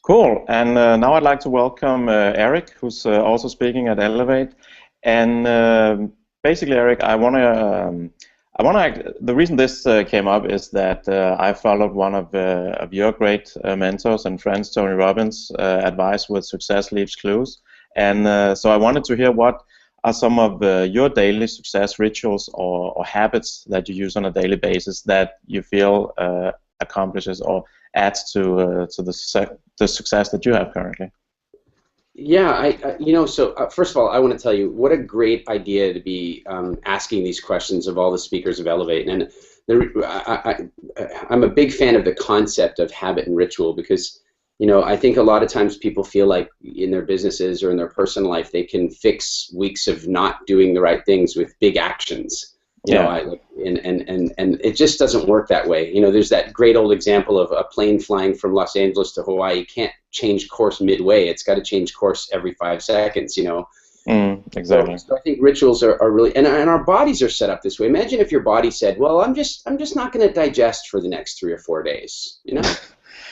Cool. And now I'd like to welcome Eric, who's also speaking at Elevate. And basically, Eric, the reason this came up is that I followed one of your great mentors and friends, Tony Robbins' advice with success leaves clues. And so I wanted to hear what are some of your daily success rituals or habits that you use on a daily basis that you feel accomplishes or adds to the success that you have currently. Yeah, first of all, I want to tell you what a great idea to be asking these questions of all the speakers of Elevate. And I'm a big fan of the concept of habit and ritual because, I think a lot of times people feel like in their businesses or in their personal life they can fix weeks of not doing the right things with big actions. And it just doesn't work that way. There's that great old example of a plane flying from Los Angeles to Hawaii. You can't change course midway. It's got to change course every 5 seconds, Exactly. So I think rituals are really, and our bodies are set up this way. Imagine if your body said, well, I'm just not going to digest for the next 3 or 4 days,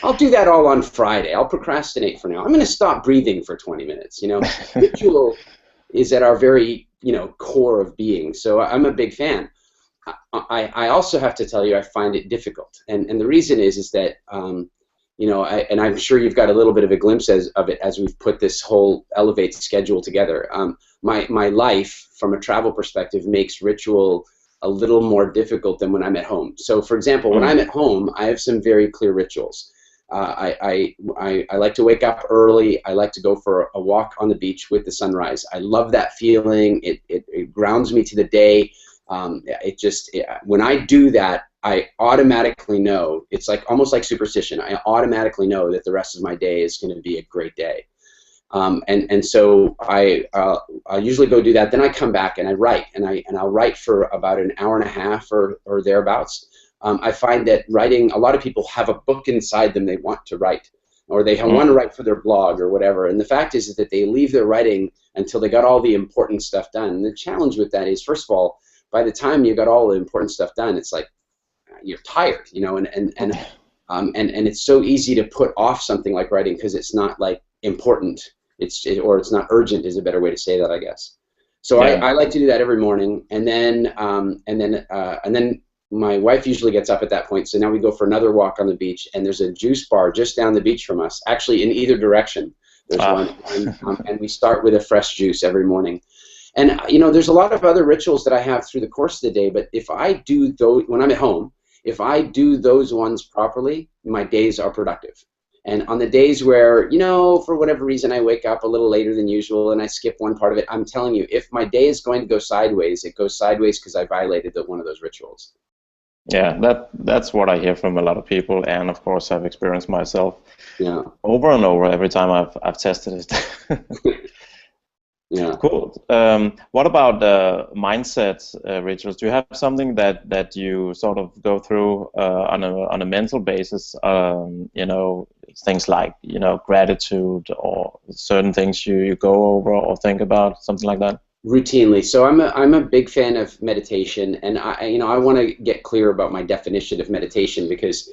I'll do that all on Friday. I'll procrastinate for now. I'm going to stop breathing for 20 minutes, Ritual is at our very core of being. So I'm a big fan. I also have to tell you I find it difficult, and the reason is that and I'm sure you've got a little bit of a glimpse of it as we've put this whole Elevate schedule together. My life from a travel perspective makes ritual a little more difficult than when I'm at home. So for example, when I'm at home, I have some very clear rituals. I like to wake up early. I like to go for a walk on the beach with the sunrise. I love that feeling. It grounds me to the day. When I do that, I automatically know, it's like almost like superstition. I automatically know that the rest of my day is going to be a great day. So I usually go do that. Then I come back and I write, and I'll write for about an hour and a half or thereabouts. I find that writing, a lot of people have a book inside them they want to write, or they want to write for their blog or whatever. And the fact is that they leave their writing until they got all the important stuff done. And the challenge with that is, first of all, by the time you got all the important stuff done, it's like you're tired, and it's so easy to put off something like writing because it's not like important. Or it's not urgent is a better way to say that, I guess. So yeah. I like to do that every morning, and then my wife usually gets up at that point. So now we go for another walk on the beach, and there's a juice bar just down the beach from us. Actually, in either direction, there's one, and we start with a fresh juice every morning. And there's a lot of other rituals that I have through the course of the day. But if I do those when I'm at home, if I do those ones properly, my days are productive. And on the days where, for whatever reason I wake up a little later than usual and I skip one part of it, I'm telling you, if my day is going to go sideways, it goes sideways because I violated one of those rituals. Yeah, that's what I hear from a lot of people, and of course I've experienced myself. Yeah. Over and over every time I've tested it. Yeah. Cool. What about mindset rituals? Do you have something that you sort of go through on a mental basis? Things like gratitude or certain things you go over or think about, something like that. Routinely. So I'm a big fan of meditation, and I want to get clear about my definition of meditation because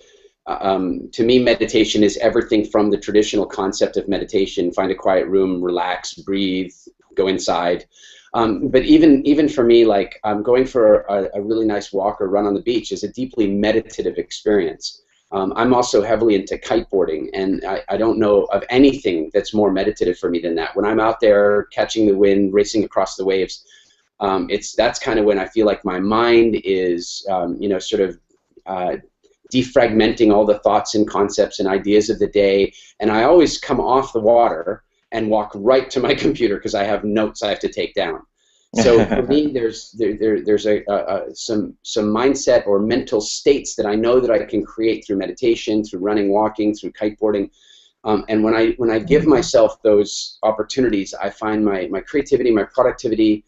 to me meditation is everything from the traditional concept of meditation: find a quiet room, relax, breathe, go inside. But even for me, like going for a really nice walk or run on the beach is a deeply meditative experience. I'm also heavily into kiteboarding, and I don't know of anything that's more meditative for me than that. When I'm out there catching the wind, racing across the waves, that's kind of when I feel like my mind is, sort of defragmenting all the thoughts and concepts and ideas of the day, and I always come off the water and walk right to my computer because I have notes I have to take down. So for me, there's some mindset or mental states that I know that I can create through meditation, through running, walking, through kiteboarding, and when I give myself those opportunities, I find my creativity, my productivity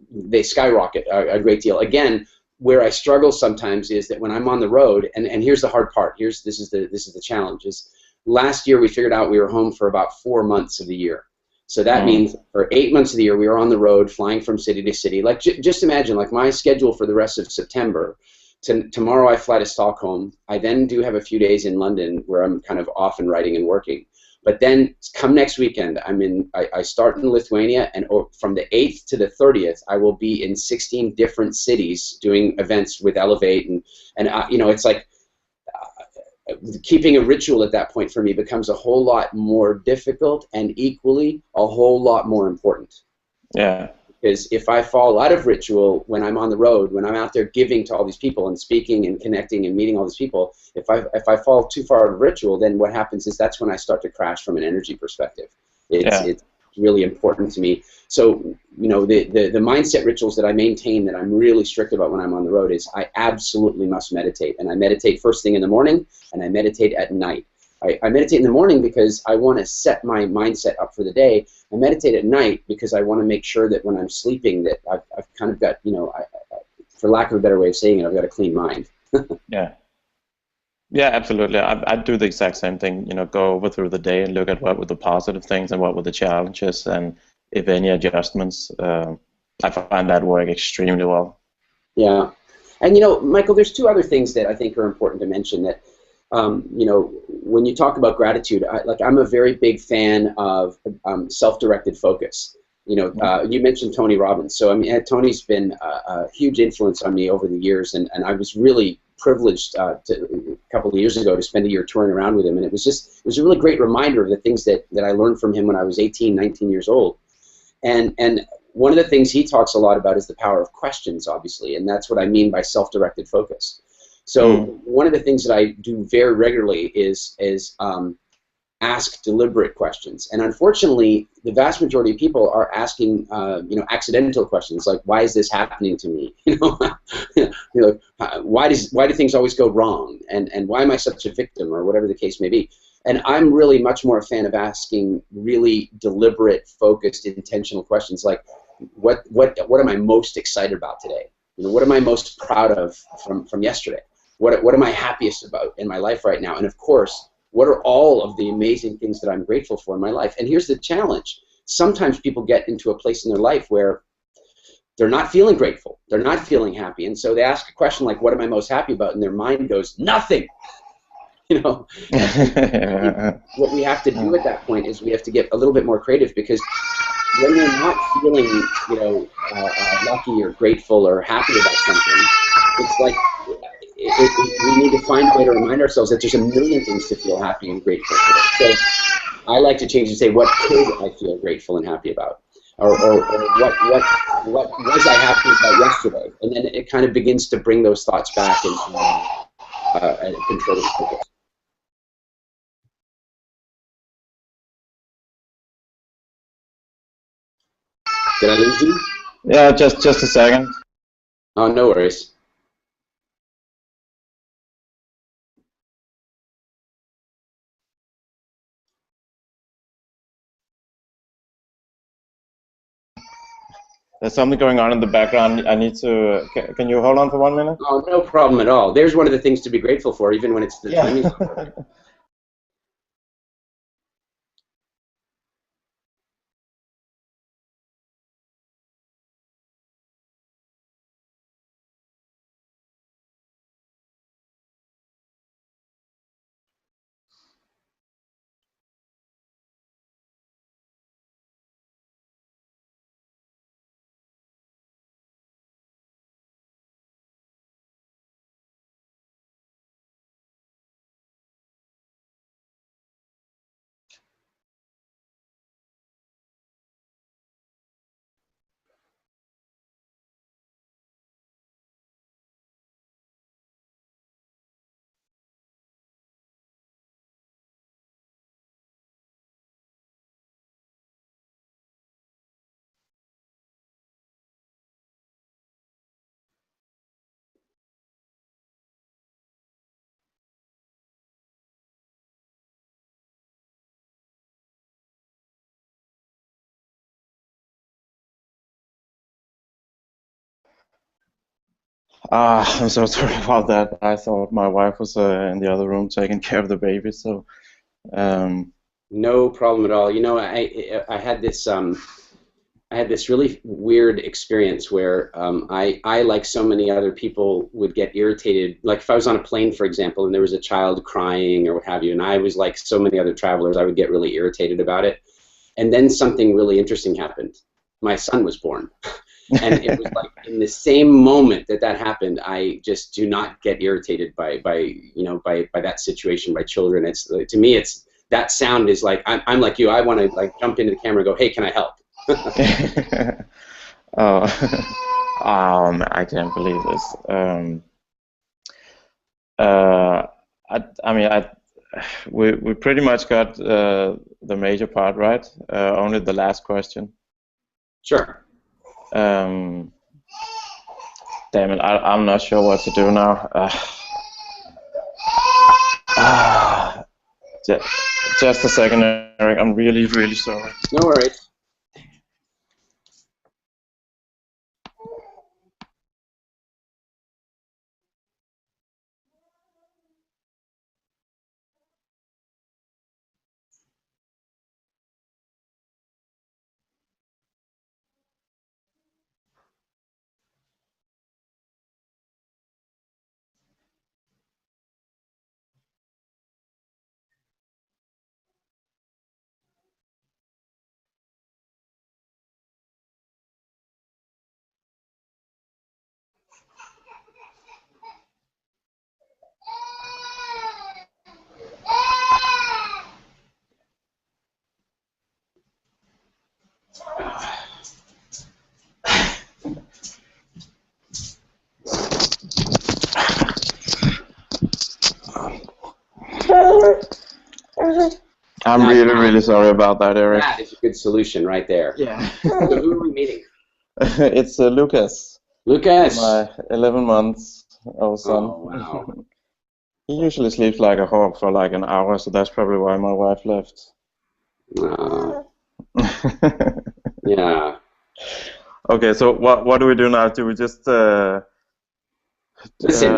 they skyrocket a great deal. Again, where I struggle sometimes is that when I'm on the road, and here's the hard part. This is the challenge. Is last year we figured out we were home for about 4 months of the year. So that means for 8 months of the year, we were on the road flying from city to city. Like just imagine, like my schedule for the rest of September Tomorrow I fly to Stockholm. I then do have a few days in London where I'm kind of off and writing and working. But then come next weekend, I start in Lithuania, and from the 8th to the 30th, I will be in 16 different cities doing events with Elevate, and you know, it's like keeping a ritual at that point for me becomes a whole lot more difficult and equally a whole lot more important. Yeah. Because if I fall out of ritual when I'm on the road, when I'm out there giving to all these people and speaking and connecting and meeting all these people, if I fall too far out of ritual, then what happens is that's when I start to crash from an energy perspective. It's really important to me. So, you know, the mindset rituals that I maintain that I'm really strict about when I'm on the road is I absolutely must meditate. And I meditate first thing in the morning, and I meditate at night. I meditate in the morning because I want to set my mindset up for the day. I meditate at night because I want to make sure that when I'm sleeping that I've kind of got, you know, for lack of a better way of saying it, I've got a clean mind. Yeah. Yeah, absolutely. I do the exact same thing, you know, go over through the day and look at what were the positive things and what were the challenges, and if any adjustments. I find that work extremely well. Yeah. And, you know, Michael, there's two other things that I think are important to mention that, you know, when you talk about gratitude, I'm a very big fan of self-directed focus. You know, you mentioned Tony Robbins. So, I mean, Tony's been a huge influence on me over the years, and I was really privileged a couple of years ago to spend a year touring around with him, and it was a really great reminder of the things that I learned from him when I was 18, 19 years old. And one of the things he talks a lot about is the power of questions, obviously, and that's what I mean by self-directed focus. So one of the things that I do very regularly is ask deliberate questions. And unfortunately, the vast majority of people are asking, you know, accidental questions like, "Why is this happening to me?" You know, why do things always go wrong? And why am I such a victim, or whatever the case may be. And I'm really much more a fan of asking really deliberate, focused, intentional questions like, what am I most excited about today? You know, what am I most proud of from yesterday? What am I happiest about in my life right now? And of course, what are all of the amazing things that I'm grateful for in my life? And here's the challenge. Sometimes people get into a place in their life where they're not feeling grateful. They're not feeling happy. And so they ask a question like, what am I most happy about? And their mind goes, nothing. You know, what we have to do at that point is we have to get a little bit more creative, because when you're not feeling, you know, lucky or grateful or happy about something, it's like we need to find a way to remind ourselves that there's a million things to feel happy and grateful for. So I like to change and say, what could I feel grateful and happy about? Or what was I happy about yesterday? And then it kind of begins to bring those thoughts back and control the focus. Did I lose you? Yeah, just a second. Oh, no worries. There's something going on in the background. I need to. Can you hold on for 1 minute? Oh, no problem at all. There's one of the things to be grateful for, even when it's the timing. I'm so sorry about that. I thought my wife was in the other room taking care of the baby. So. No problem at all. You know, I had this I had this really weird experience where I, like so many other people, would get irritated. Like if I was on a plane, for example, and there was a child crying or what have you, and I was like so many other travelers, I would get really irritated about it. And then something really interesting happened. My son was born. And it was like in the same moment that that happened, I just do not get irritated by that situation, by children. It's to me, it's that sound is like I'm like you. I want to like jump into the camera and go, hey, can I help? Oh, I can't believe this. I mean, we pretty much got the major part right. Only the last question. Sure. Damn it, I'm not sure what to do now. Just a second, Eric. I'm really, really sorry. No worries. I'm really, really sorry about that, Eric. That is a good solution right there. Yeah. So who are we meeting? It's Lucas. Lucas. My 11 months old son. Oh, wow. He usually sleeps like a hawk for like an hour, so that's probably why my wife left. Yeah. Okay, so what do we do now? Do we just Listen,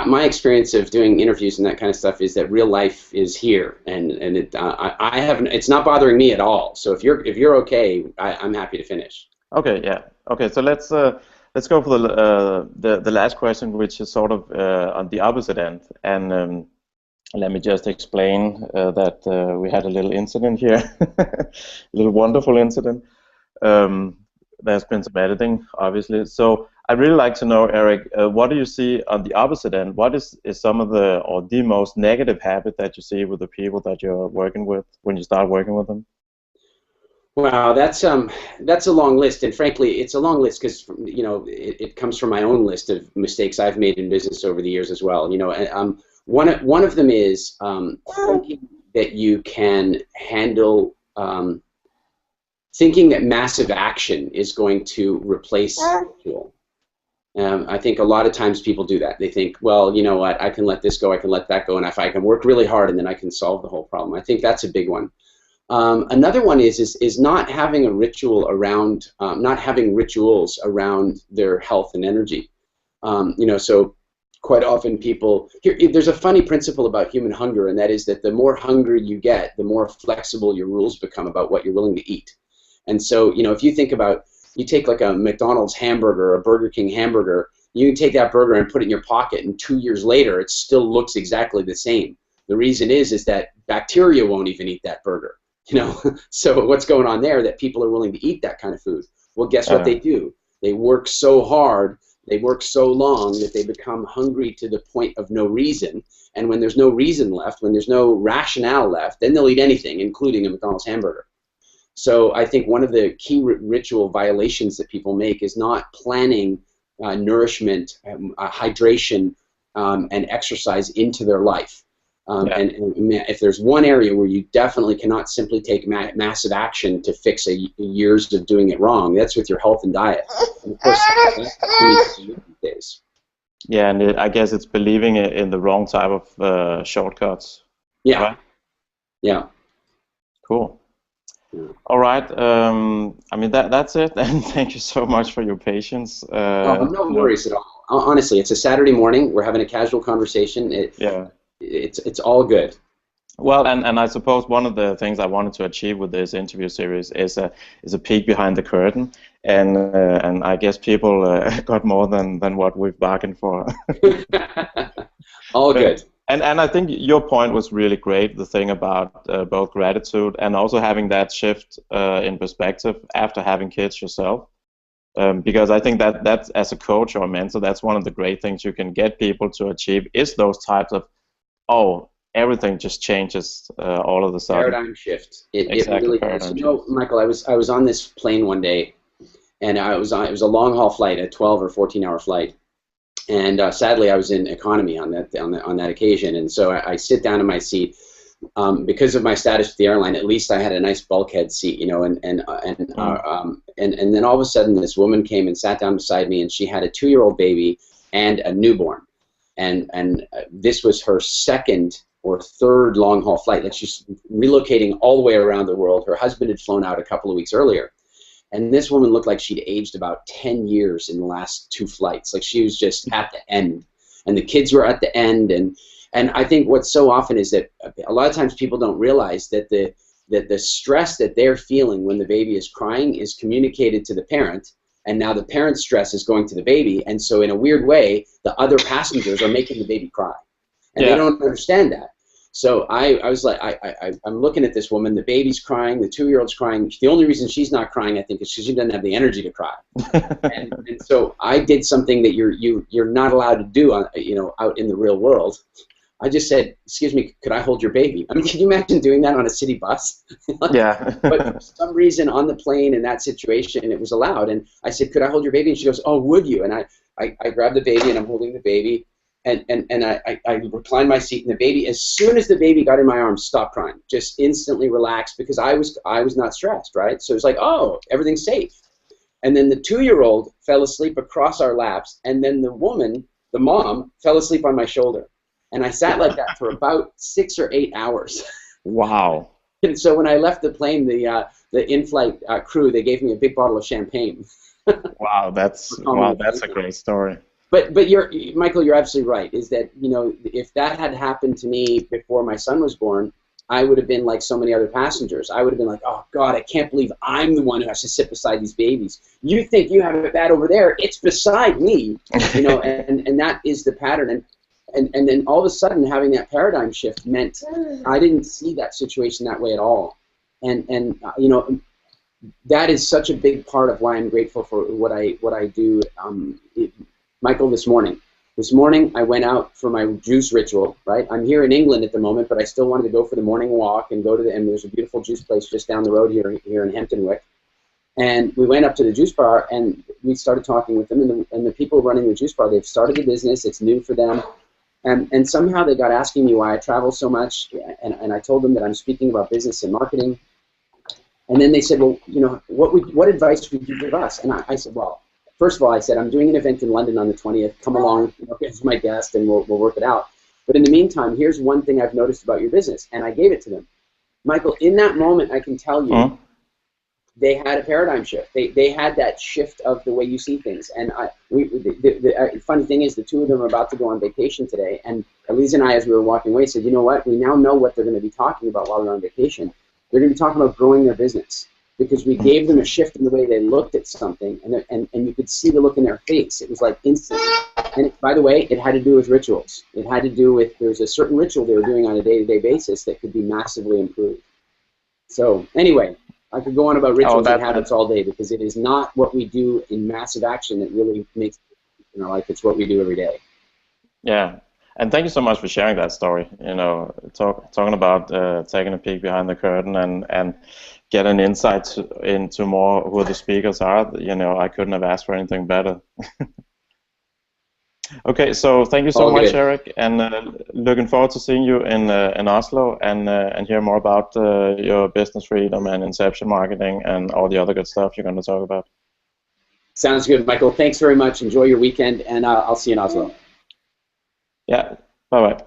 my experience of doing interviews and that kind of stuff is that real life is here, and I haven't. It's not bothering me at all. So if you're okay, I'm happy to finish. Okay, yeah. Okay, so let's go for the last question, which is sort of on the opposite end. And let me just explain that we had a little incident here, a little wonderful incident. There's been some editing, obviously. So I'd really like to know, Eric, what do you see on the opposite end? What is some of the most negative habit that you see with the people that you're working with when you start working with them? Wow, that's a long list, and frankly, it's a long list because it comes from my own list of mistakes I've made in business over the years as well. One of them is thinking that you can handle. Thinking that massive action is going to replace ritual. I think a lot of times people do that. They think, well, you know what, I can let this go, I can let that go, and if I can work really hard, and then I can solve the whole problem. I think that's a big one. Another one is not having a ritual around, not having rituals around their health and energy. So quite often people, there's a funny principle about human hunger, and that is that the more hungry you get, the more flexible your rules become about what you're willing to eat. And so, if you think about, you take like a McDonald's hamburger or a Burger King hamburger, you can take that burger and put it in your pocket, and 2 years later, it still looks exactly the same. The reason is that bacteria won't even eat that burger. So what's going on there? That people are willing to eat that kind of food. Well, guess what they do? They work so hard, they work so long that they become hungry to the point of no reason. And when there's no reason left, when there's no rationale left, then they'll eat anything, including a McDonald's hamburger. So I think one of the key ritual violations that people make is not planning nourishment, hydration, and exercise into their life. And if there's one area where you definitely cannot simply take massive action to fix years of doing it wrong, that's with your health and diet. And of course, that's these days. Yeah, and I guess it's believing in the wrong type of shortcuts. Yeah. Right? Yeah. Cool. All right. I mean that's it. And thank you so much for your patience. No worries at all. Honestly, it's a Saturday morning. We're having a casual conversation. It's all good. Well, and I suppose one of the things I wanted to achieve with this interview series is a peek behind the curtain, and I guess people got more than what we've bargained for. All good. And I think your point was really great. The thing about both gratitude and also having that shift in perspective after having kids yourself. Because I think that as a coach or a mentor, that's one of the great things you can get people to achieve is those types of, oh, everything just changes all of a sudden. Paradigm shift. It Exactly, really does. You know, Michael, I was on this plane one day, and it was a long haul flight, a 12 or 14-hour flight, and sadly I was in economy on that occasion, and so I sit down in my seat. Because of my status with the airline, at least I had a nice bulkhead seat, you know, and then all of a sudden this woman came and sat down beside me, and she had a 2-year-old baby and a newborn, and this was her second or third long haul flight. Like, she's relocating all the way around the world. Her husband had flown out a couple of weeks earlier, and this woman looked like she'd aged about 10 years in the last 2 flights. Like, she was just at the end, and the kids were at the end, and I think what's so often is that a lot of times people don't realize that the stress that they're feeling when the baby is crying is communicated to the parent, and now the parent's stress is going to the baby, and so in a weird way, the other passengers are making the baby cry, and they don't understand that. So I was like, I'm looking at this woman, the baby's crying, the 2-year-old's crying. The only reason she's not crying, I think, is because she doesn't have the energy to cry. and so I did something that you're not allowed to do out in the real world. I just said, excuse me, could I hold your baby? I mean, can you imagine doing that on a city bus? Yeah. But for some reason on the plane in that situation, it was allowed. And I said, could I hold your baby? And she goes, oh, would you? And I grabbed the baby, and I'm holding the baby. And I reclined my seat, and the baby, as soon as the baby got in my arms, stopped crying, just instantly relaxed, because I was not stressed, right? So it's like, oh, everything's safe. And then the 2-year-old fell asleep across our laps, and then the woman, the mom, fell asleep on my shoulder. And I sat like that for about 6 or 8 hours. Wow. And so when I left the plane, the in-flight crew, they gave me a big bottle of champagne. Wow, that's a great story. But Michael, you're absolutely right. Is that, you know, if that had happened to me before my son was born, I would have been like so many other passengers. I would have been like, oh God, I can't believe I'm the one who has to sit beside these babies. You think you have it bad over there? It's beside me, you know. and that is the pattern. And then all of a sudden, having that paradigm shift meant I didn't see that situation that way at all. And you know, that is such a big part of why I'm grateful for what I do. Michael, this morning I went out for my juice ritual, right? I'm here in England at the moment, but I still wanted to go for the morning walk and go to and there's a beautiful juice place just down the road here in Hampton Wick. And we went up to the juice bar, and we started talking with them, and the people running the juice bar, they've started a business, it's new for them. And somehow they got asking me why I travel so much, and I told them that I'm speaking about business and marketing. And then they said, well, you know, what advice would you give us? And I said, well, first of all, I said, I'm doing an event in London on the 20th. Come along, you know, as my guest, and we'll work it out. But in the meantime, here's one thing I've noticed about your business, and I gave it to them. Michael, in that moment, I can tell you, they had a paradigm shift. They had that shift of the way you see things. And the funny thing is, the two of them are about to go on vacation today. And Elise and I, as we were walking away, said, you know what? We now know what they're going to be talking about while they're on vacation. They're going to be talking about growing their business, because we gave them a shift in the way they looked at something, and you could see the look in their face. It was like instant. And by the way, it had to do with rituals. It had to do with, there's a certain ritual they were doing on a day-to-day basis that could be massively improved. So anyway, I could go on about rituals and habits all day, because it is not what we do in massive action that really makes in our life. It's what we do every day. Yeah, and thank you so much for sharing that story. You know, talking about taking a peek behind the curtain and get an insight into more who the speakers are. You know, I couldn't have asked for anything better. Okay, so thank you so much, Eric, and looking forward to seeing you in Oslo and hear more about your business freedom and inception marketing and all the other good stuff you're going to talk about. Sounds good, Michael. Thanks very much. Enjoy your weekend, and I'll see you in Oslo. Yeah, bye-bye.